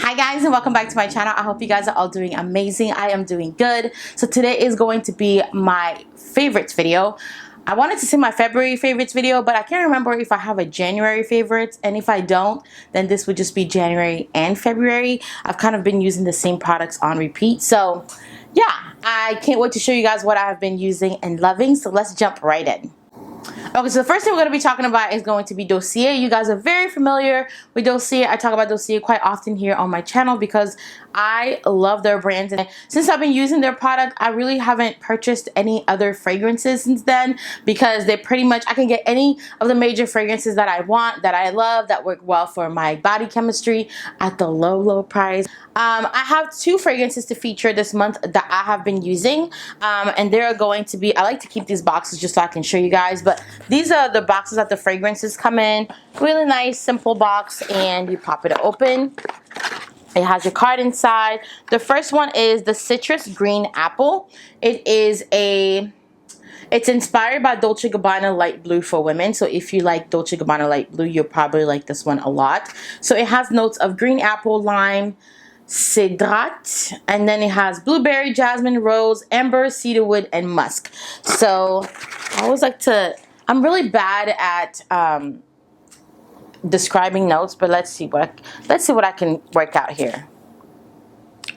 Hi guys, and welcome back to my channel. I hope you guys are all doing amazing. I am doing good. So today is going to be my favorites video. I wanted to say my February favorites video, but I can't remember if I have a January favorites, and if I don't, then this would just be January and February. I've kind of been using the same products on repeat, so yeah, I can't wait to show you guys what I have been using and loving. So let's jump right in. Okay, so the first thing we're going to be talking about is going to be Dossier. You guys are very familiar with Dossier. I talk about Dossier quite often here on my channel because I love their brands, and since I've been using their product, I really haven't purchased any other fragrances since then, because they pretty much, I can get any of the major fragrances that I want, that I love, that work well for my body chemistry at the low price. I have two fragrances to feature this month that I have been using, and they're going to be, I like to keep these boxes just so I can show you guys, but these are the boxes that the fragrances come in. Really nice, simple box, and you pop it open. It has your card inside. The first one is the Citrus Green Apple. It's inspired by Dolce & Gabbana Light Blue for women. So if you like Dolce & Gabbana Light Blue, you'll probably like this one a lot. So it has notes of green apple, lime, cedrat, and then it has blueberry, jasmine, rose, amber, cedarwood, and musk. So I always like to, I'm really bad at describing notes, but let's see what I can work out here.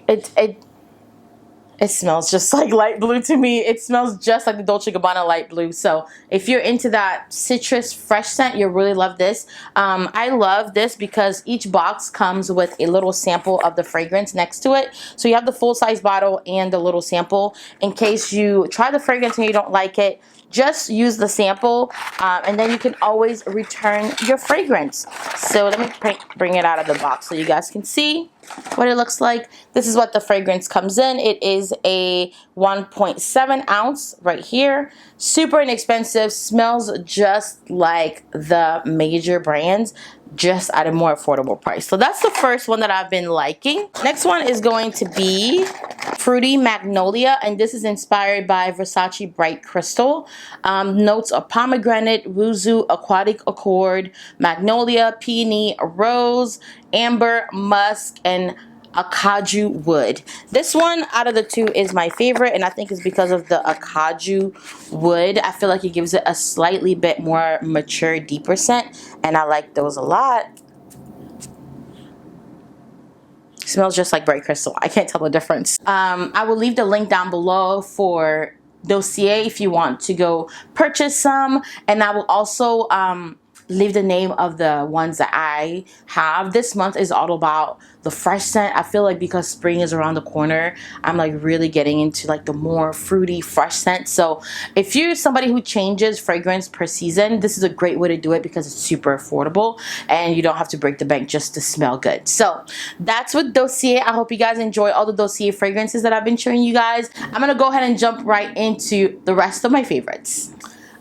It smells just like light blue to me. It smells just like the Dolce & Gabbana Light Blue. So if you're into that citrus fresh scent, you'll really love this. I love this because each box comes with a little sample of the fragrance next to it. So you have the full-size bottle and the little sample. In case you try the fragrance and you don't like it, just use the sample, and then you can always return your fragrance. So let me bring it out of the box so you guys can see what it looks like. This is what the fragrance comes in. It is a 1.7 ounce right here. Super inexpensive. Smells just like the major brands, just at a more affordable price. So that's the first one that I've been liking. Next one is going to be Fruity Magnolia, and this is inspired by Versace Bright Crystal. Notes of pomegranate, wuzu, aquatic accord, magnolia, peony, rose, amber, musk, and acaju wood. This one out of the two is my favorite, and I think it's because of the acaju wood. I feel like it gives it a slightly bit more mature, deeper scent, and I like those a lot. Smells just like Bright Crystal. I can't tell the difference. I will leave the link down below for Dossier if you want to go purchase some, and I will also leave the name of the ones that I have. This month is all about the fresh scent. I feel like because spring is around the corner, I'm like really getting into like the more fruity fresh scent. So if you're somebody who changes fragrance per season, this is a great way to do it because it's super affordable and you don't have to break the bank just to smell good. So that's with Dossier. I hope you guys enjoy all the Dossier fragrances that I've been showing you guys. I'm gonna go ahead and jump right into the rest of my favorites.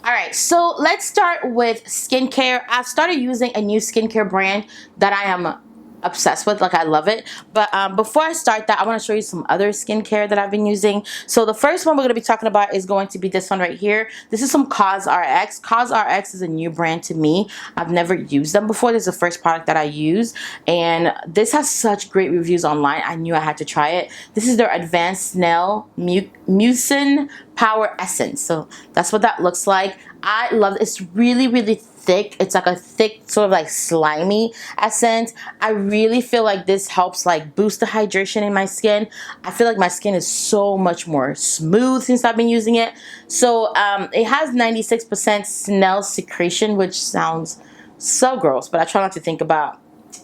Alright, so let's start with skincare. I've started using a new skincare brand that I am obsessed with. Like, I love it. But before I start that, I want to show you some other skincare that I've been using. So the first one we're going to be talking about is going to be this one right here. This is from CosRx. CosRx is a new brand to me. I've never used them before. This is the first product that I use, and this has such great reviews online. I knew I had to try it. This is their Advanced Snail Mucin Power Essence. So that's what that looks like. I love it. It's really thick. It's like a thick, sort of like slimy essence. I really feel like this helps like boost the hydration in my skin. I feel like my skin is so much more smooth since I've been using it. So it has 96% snail secretion, which sounds so gross, but I try not to think about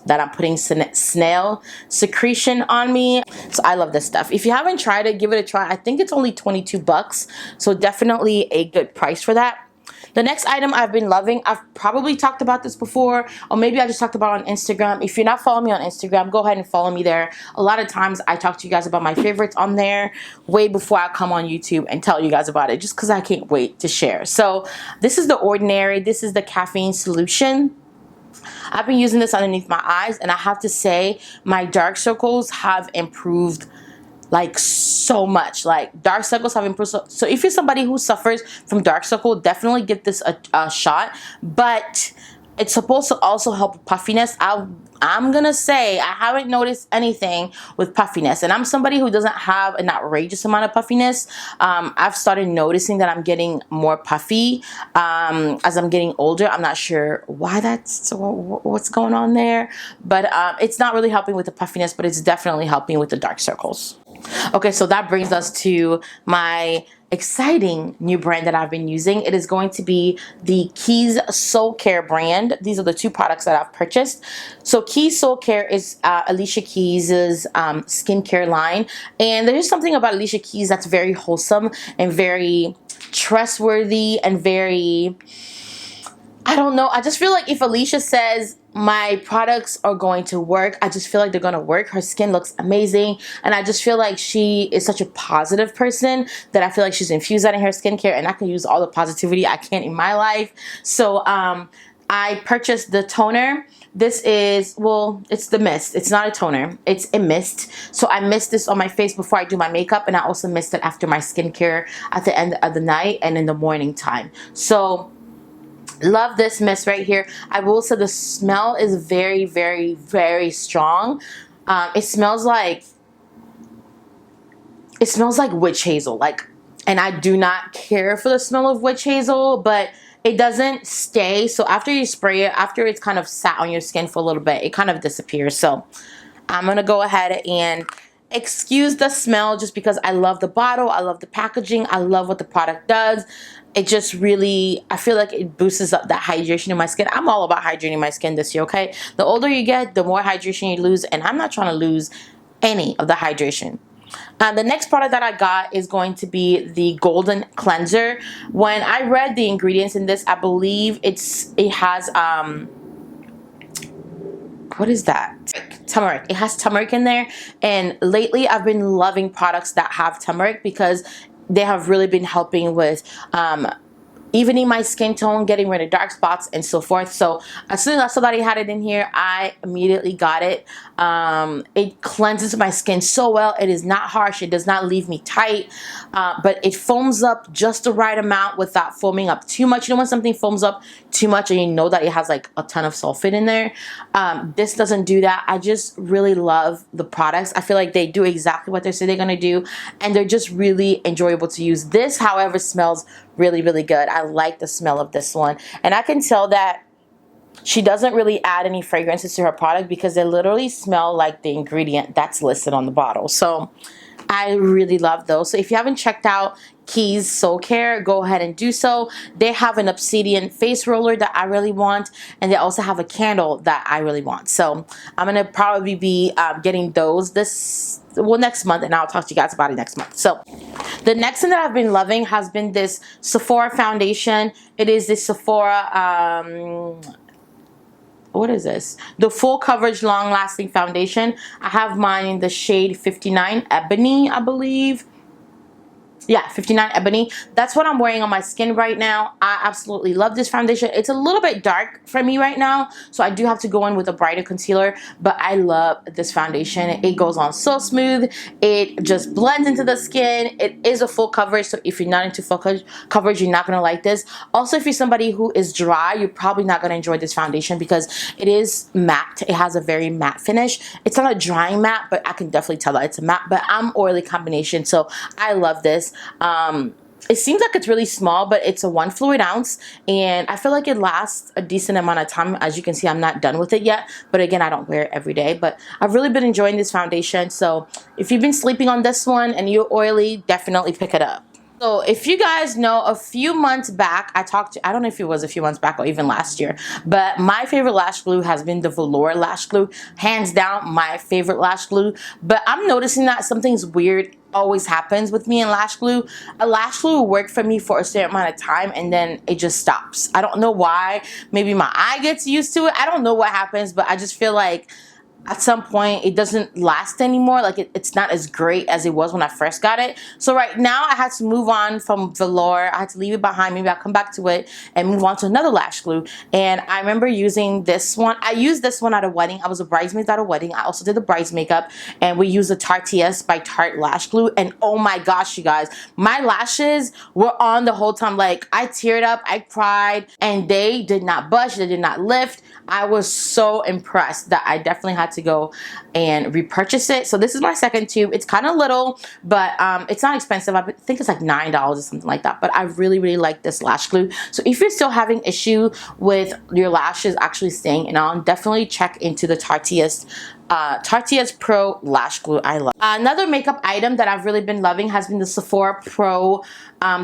that I'm putting snail secretion on me. So I love this stuff. If you haven't tried it, give it a try. I think it's only 22 bucks. So definitely a good price for that. The next item I've been loving, I've probably talked about this before, or maybe I just talked about it on Instagram. If you're not following me on Instagram, go ahead and follow me there. A lot of times I talk to you guys about my favorites on there way before I come on YouTube and tell you guys about it, just because I can't wait to share. So this is The Ordinary. This is the caffeine solution. I've been using this underneath my eyes, and I have to say my dark circles have improved like so much. Like, dark circles have improved. So if you're somebody who suffers from dark circle, definitely give this a shot. But It's supposed to also help with puffiness. I'm gonna say I haven't noticed anything with puffiness, and I'm somebody who doesn't have an outrageous amount of puffiness. I've started noticing that I'm getting more puffy as I'm getting older. I'm not sure why that's what's going on there, but it's not really helping with the puffiness, but it's definitely helping with the dark circles. Okay, so that brings us to my exciting new brand that I've been using. It is going to be the Keys Soul Care brand. These are the two products that I've purchased. So Keys Soul Care is Alicia Keys's skincare line, and there's something about Alicia Keys that's very wholesome and very trustworthy and very, I don't know. I just feel like if Alicia says my products are going to work, I just feel like they're going to work. Her skin looks amazing. And I just feel like she is such a positive person that I feel like she's infused that in her skincare, and I can use all the positivity I can in my life. So I purchased the toner. This is, well, it's the mist. It's not a toner. It's a mist. So I mist this on my face before I do my makeup, and I also mist it after my skincare at the end of the night and in the morning time. So love this mist right here. I will say the smell is very, very, very strong. It smells like witch hazel. And I do not care for the smell of witch hazel, but it doesn't stay. So after you spray it, after it's kind of sat on your skin for a little bit, it kind of disappears. So I'm gonna go ahead and excuse the smell just because I love the bottle, I love the packaging, I love what the product does. It just really, I feel like it boosts up that hydration in my skin. I'm all about hydrating my skin this year, okay? The older you get, the more hydration you lose, and I'm not trying to lose any of the hydration. The next product that I got is going to be the Golden Cleanser. When I read the ingredients in this, I believe it has what is that? Turmeric. It has turmeric in there, and lately I've been loving products that have turmeric because they have really been helping with evening my skin tone, getting rid of dark spots, and so forth. So as soon as I saw that he had it in here, I immediately got it. It cleanses my skin so well. It is not harsh. It does not leave me tight, but it foams up just the right amount without foaming up too much. You know when something foams up too much and you know that it has like a ton of sulfate in there? This doesn't do that. I just really love the products. I feel like they do exactly what they say they're going to do, and they're just really enjoyable to use. This, however, smells really, really good. I like the smell of this one, and I can tell that she doesn't really add any fragrances to her product because they literally smell like the ingredient that's listed on the bottle. So I really love those. So if you haven't checked out Keys Soul Care, go ahead and do so. They have an obsidian face roller that I really want, and they also have a candle that I really want. So I'm gonna probably be getting those next month, and I'll talk to you guys about it next month. So the next thing that I've been loving has been this Sephora foundation. It is this Sephora what is this? The Full Coverage Long Lasting Foundation. I have mine in the shade 59 Ebony, I believe. Yeah, 59 Ebony. That's what I'm wearing on my skin right now. I absolutely love this foundation. It's a little bit dark for me right now, so I do have to go in with a brighter concealer, but I love this foundation. It goes on so smooth. It just blends into the skin. It is a full coverage, so if you're not into full coverage, you're not going to like this. Also, if you're somebody who is dry, you're probably not going to enjoy this foundation because it is matte. It has a very matte finish. It's not a drying matte, but I can definitely tell that it's a matte, but I'm oily combination, so I love this. It seems like it's really small, but it's a 1 fluid ounce, and I feel like it lasts a decent amount of time. As you can see, I'm not done with it yet, but again, I don't wear it every day, but I've really been enjoying this foundation. So if you've been sleeping on this one and you're oily, definitely pick it up. So if you guys know, a few months back, I don't know if it was a few months back or even last year, but my favorite lash glue has been the Velour lash glue. Hands down, my favorite lash glue. But I'm noticing that something's weird always happens with me in lash glue. A lash glue will work for me for a certain amount of time, and then it just stops. I don't know why. Maybe my eye gets used to it. I don't know what happens, but I just feel like at some point it doesn't last anymore. Like it's not as great as it was when I first got it. So right now I had to move on from velour. I had to leave it behind. Maybe I'll come back to it and move on to another lash glue. And I remember using this one. I used this one at a wedding. I was a bridesmaid at a wedding. I also did the bride's makeup, and we used the Tartiest by Tarte lash glue. And oh my gosh, you guys, my lashes were on the whole time. Like I teared up, I cried, and they did not budge. They did not lift. I was so impressed that I definitely had to go and repurchase it. So this is my second tube. It's kind of little, but it's not expensive. I think it's like $9 or something like that. But I really, really like this lash glue. So if you're still having issue with your lashes actually staying on, definitely check into the Tartiest Pro Lash Glue. I love. Another makeup item that I've really been loving has been the Sephora Pro.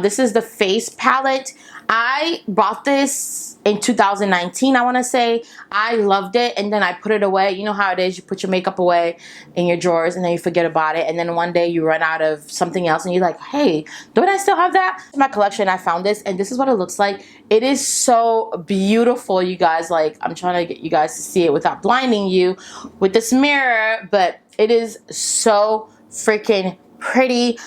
This is the face palette. I bought this in 2019, I want to say. I loved it, and then I put it away. You know how it is. You put your makeup away in your drawers, and then you forget about it, and then one day you run out of something else, and you're like, hey, don't I still have that? In my collection, I found this, and this is what it looks like. It is so beautiful, you guys. Like, I'm trying to get you guys to see it without blinding you with this mirror, but it is so freaking pretty.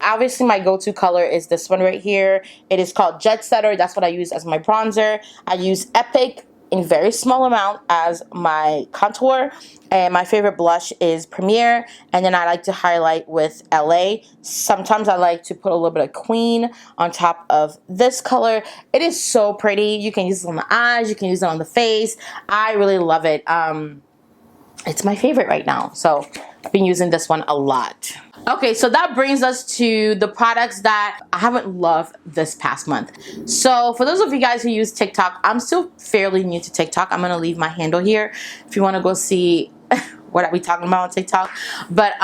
Obviously my go-to color is this one right here. It is called Jet Setter. That's what I use as my bronzer. I use Epic in very small amount as my contour, and my favorite blush is Premier, and then I like to highlight with LA. Sometimes I like to put a little bit of Queen on top of this color. It is so pretty. You can use it on the eyes, you can use it on the face. I really love it. It's my favorite right now, so I've been using this one a lot. Okay, so that brings us to the products that I haven't loved this past month. So for those of you guys who use TikTok, I'm still fairly new to TikTok. I'm gonna leave my handle here if you want to go see what are we talking about on TikTok. But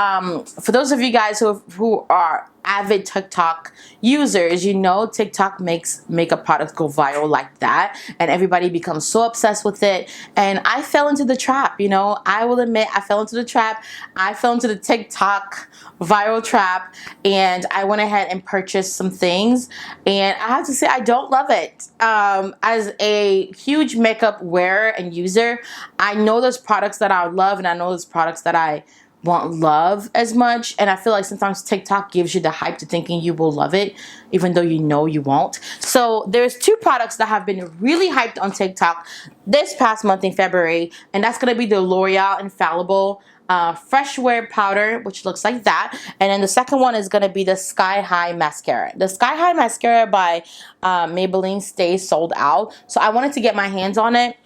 for those of you guys who are avid TikTok users, you know TikTok makes makeup products go viral like that, and everybody becomes so obsessed with it. And I fell into the trap, you know. I will admit I fell into the trap. I fell into the TikTok viral trap, and I went ahead and purchased some things, and I have to say I don't love it. As a huge makeup wearer and user, I know there's products that I love, and I know there's products that I won't love as much, and I feel like sometimes TikTok gives you the hype to thinking you will love it even though you know you won't. So there's two products that have been really hyped on TikTok this past month in February, and that's going to be the L'Oreal Infallible Fresh Wear Powder, which looks like that, and then the second one is going to be the Sky High Mascara. The Sky High Mascara by Maybelline stays sold out, so I wanted to get my hands on it.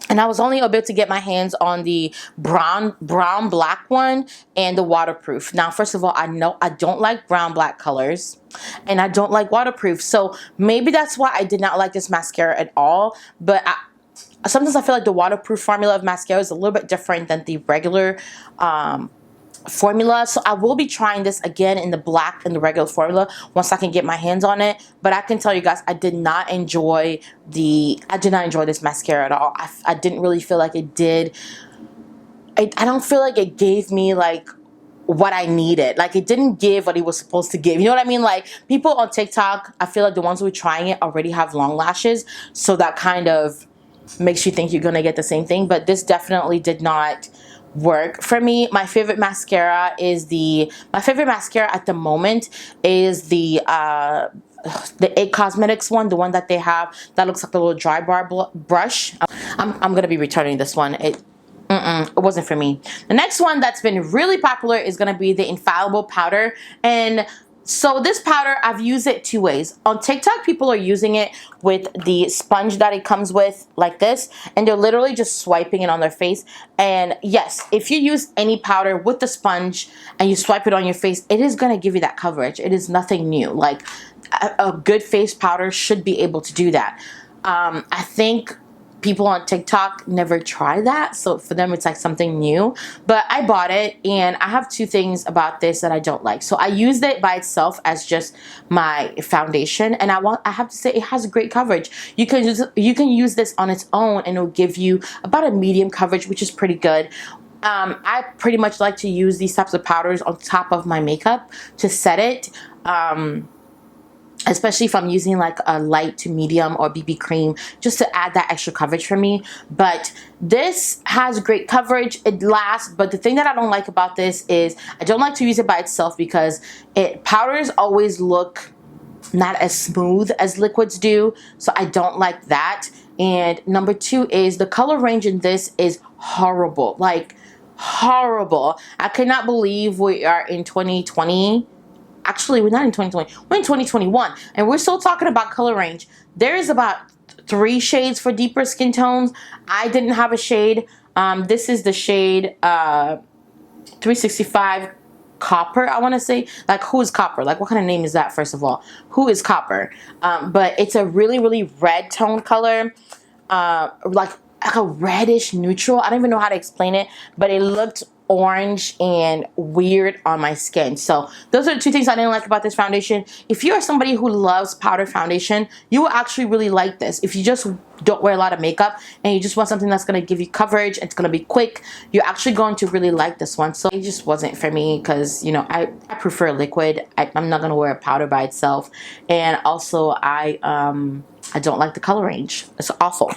And I was only able to get my hands on the brown black one and the waterproof. Now, first of all, I know I don't like brown black colors, and I don't like waterproof. So maybe that's why I did not like this mascara at all. But sometimes I feel like the waterproof formula of mascara is a little bit different than the regular formula. So I will be trying this again in the black and the regular formula once I can get my hands on it. But I can tell you guys, I did not enjoy this mascara at all. I didn't really feel like it did. I don't feel like it gave me like what I needed. Like it didn't give what it was supposed to give. You know what I mean? Like people on TikTok, I feel like the ones who are trying it already have long lashes, so that kind of makes you think you're gonna get the same thing. But this definitely did not work for me. My favorite mascara at the moment is the It Cosmetics one, the one that they have that looks like a little dry bar brush. I'm gonna be returning this one. It wasn't for me. The next one that's been really popular is gonna be the Infallible powder, and so this powder, I've used it two ways. On TikTok, people are using it with the sponge that it comes with, like this, and they're literally just swiping it on their face. And yes, if you use any powder with the sponge and you swipe it on your face, it is going to give you that coverage. It is nothing new. Like a good face powder should be able to do that. I think people on TikTok never try that, so for them it's like something new. But I bought it, and I have two things about this that I don't like. So I used it by itself as just my foundation, and I have to say it has great coverage. You can use this on its own, and it'll give you about a medium coverage, which is pretty good. I pretty much like to use these types of powders on top of my makeup to set it. especially if I'm using like a light to medium or BB cream, just to add that extra coverage for me. But this has great coverage, it lasts, but the thing that I don't like about this is I don't like to use it by itself because powders always look not as smooth as liquids do, so I don't like that. And number two is the color range in this is horrible, like horrible. I cannot believe we are in 2020. Actually, we're not in 2020, we're in 2021, and we're still talking about color range. There is about 3 shades for deeper skin tones. I didn't have a shade. This is the shade 365 Copper, I want to say. Like, who is Copper? Like, what kind of name is that, first of all? Who is Copper? But it's a really, really red tone color. Like a reddish neutral. I don't even know how to explain it, but it looked orange and weird on my skin. So those are the 2 things I didn't like about this foundation. If you are somebody who loves powder foundation, you will actually really like this. If you just don't wear a lot of makeup and you just want something that's going to give you coverage, it's going to be quick, you're actually going to really like this one. So it just wasn't for me because, you know, I prefer liquid. I'm not going to wear a powder by itself. And also I don't like the color range. It's awful.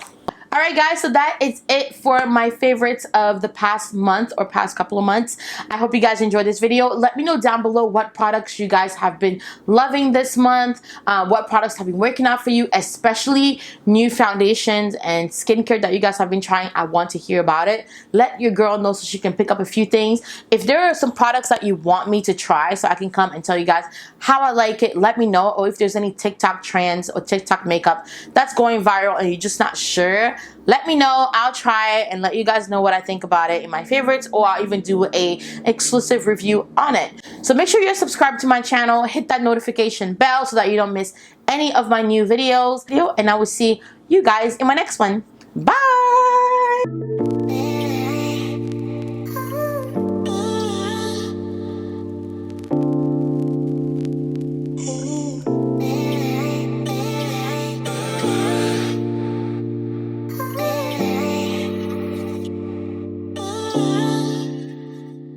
Alright guys, so that is it for my favorites of the past month or past couple of months. I hope you guys enjoyed this video. Let me know down below what products you guys have been loving this month, what products have been working out for you, especially new foundations and skincare that you guys have been trying. I want to hear about it. Let your girl know so she can pick up a few things. If there are some products that you want me to try so I can come and tell you guys how I like it, let me know. Or if there's any TikTok trends or TikTok makeup that's going viral and you're just not sure, let me know. I'll try it and let you guys know what I think about it in my favorites, or I'll even do a exclusive review on it. So make sure you're subscribed to my channel, hit that notification bell so that you don't miss any of my new videos, and I will see you guys in my next one. Bye!